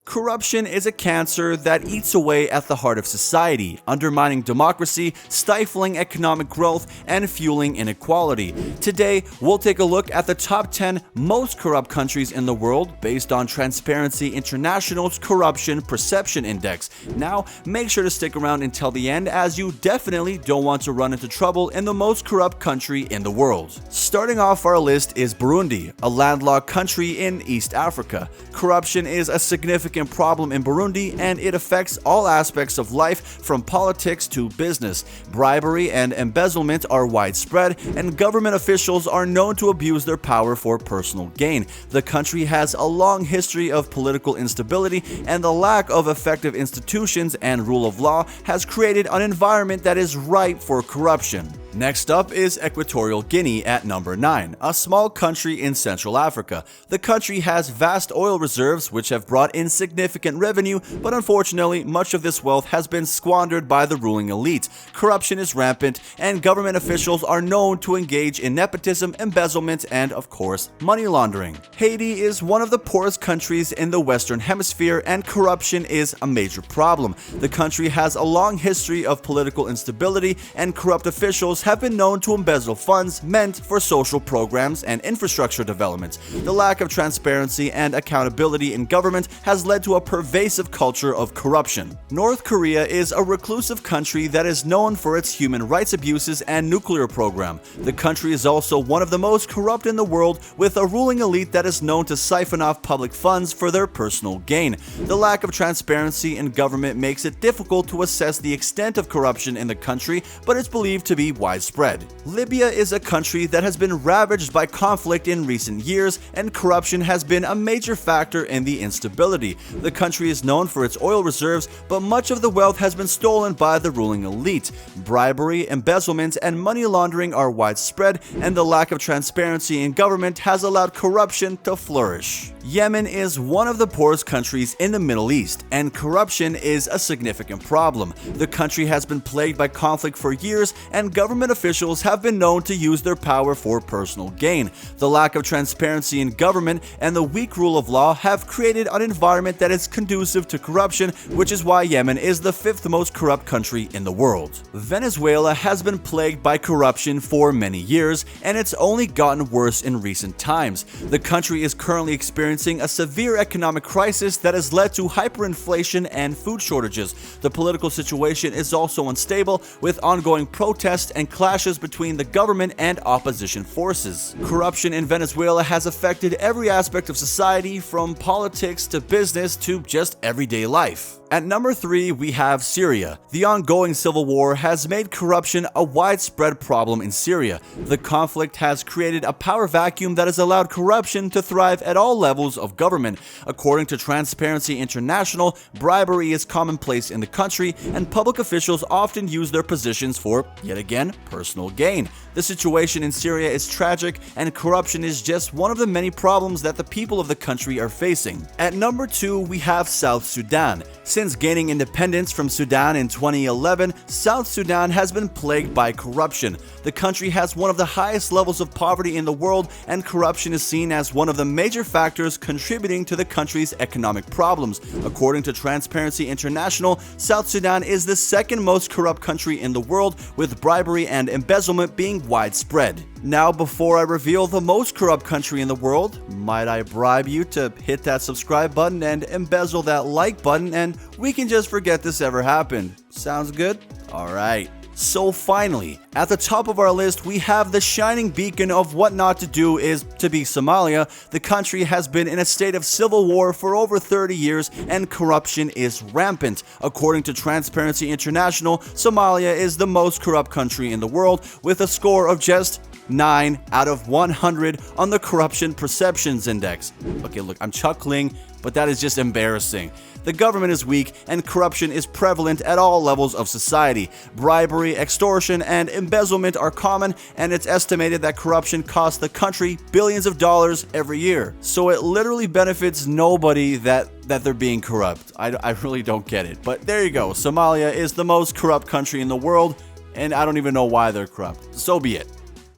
Corruption is a cancer that eats away at the heart of society, undermining democracy, stifling economic growth, and fueling inequality. Today, we'll take a look at the top 10 most corrupt countries in the world based on Transparency International's Corruption Perception Index. Now, make sure to stick around until the end, as you definitely don't want to run into trouble in the most corrupt country in the world. Starting off our list is Burundi, a landlocked country in East Africa. Corruption is a significant problem in Burundi, and it affects all aspects of life from politics to business. Bribery and embezzlement are widespread, and government officials are known to abuse their power for personal gain. The country has a long history of political instability, and the lack of effective institutions and rule of law has created an environment that is ripe for corruption. Next up is Equatorial Guinea at number 9, a small country in Central Africa. The country has vast oil reserves which have brought in significant revenue, but unfortunately much of this wealth has been squandered by the ruling elite. Corruption is rampant, and government officials are known to engage in nepotism, embezzlement, and of course, money laundering. Haiti is one of the poorest countries in the Western Hemisphere, and corruption is a major problem. The country has a long history of political instability, and corrupt officials have been known to embezzle funds meant for social programs and infrastructure development. The lack of transparency and accountability in government has led to a pervasive culture of corruption. North Korea is a reclusive country that is known for its human rights abuses and nuclear program. The country is also one of the most corrupt in the world, with a ruling elite that is known to siphon off public funds for their personal gain. The lack of transparency in government makes it difficult to assess the extent of corruption in the country, but it's believed to be widespread. Libya is a country that has been ravaged by conflict in recent years, and corruption has been a major factor in the instability. The country is known for its oil reserves, but much of the wealth has been stolen by the ruling elite. Bribery, embezzlement, and money laundering are widespread, and the lack of transparency in government has allowed corruption to flourish. Yemen is one of the poorest countries in the Middle East, and corruption is a significant problem. The country has been plagued by conflict for years, and government officials have been known to use their power for personal gain. The lack of transparency in government and the weak rule of law have created an environment that is conducive to corruption, which is why Yemen is the 5th most corrupt country in the world. Venezuela has been plagued by corruption for many years, and it's only gotten worse in recent times. The country is currently experiencing a severe economic crisis that has led to hyperinflation and food shortages. The political situation is also unstable, with ongoing protests and clashes between the government and opposition forces. Corruption in Venezuela has affected every aspect of society, from politics to business to just everyday life. At number 3, we have Syria. The ongoing civil war has made corruption a widespread problem in Syria. The conflict has created a power vacuum that has allowed corruption to thrive at all levels of government. According to Transparency International, bribery is commonplace in the country, and public officials often use their positions for, yet again, personal gain. The situation in Syria is tragic, and corruption is just one of the many problems that the people of the country are facing. At number 2, we have South Sudan. Since gaining independence from Sudan in 2011, South Sudan has been plagued by corruption. The country has one of the highest levels of poverty in the world, and corruption is seen as one of the major factors contributing to the country's economic problems. According to Transparency International, South Sudan is the 2nd most corrupt country in the world, with bribery and embezzlement being widespread. Now, before I reveal the most corrupt country in the world, might I bribe you to hit that subscribe button and embezzle that like button, and we can just forget this ever happened. Sounds good? Alright. So finally, at the top of our list, we have the shining beacon of what not to do is to be Somalia. The country has been in a state of civil war for over 30 years, and corruption is rampant. According to Transparency International, Somalia is the most corrupt country in the world, with a score of just 9 out of 100 on the Corruption Perceptions Index. Okay, look, I'm chuckling, but that is just embarrassing. The government is weak, and corruption is prevalent at all levels of society. Bribery, extortion, and embezzlement are common, and it's estimated that corruption costs the country billions of dollars every year. So it literally benefits nobody that they're being corrupt. I really don't get it. But there you go. Somalia is the most corrupt country in the world, and I don't even know why they're corrupt. So be it.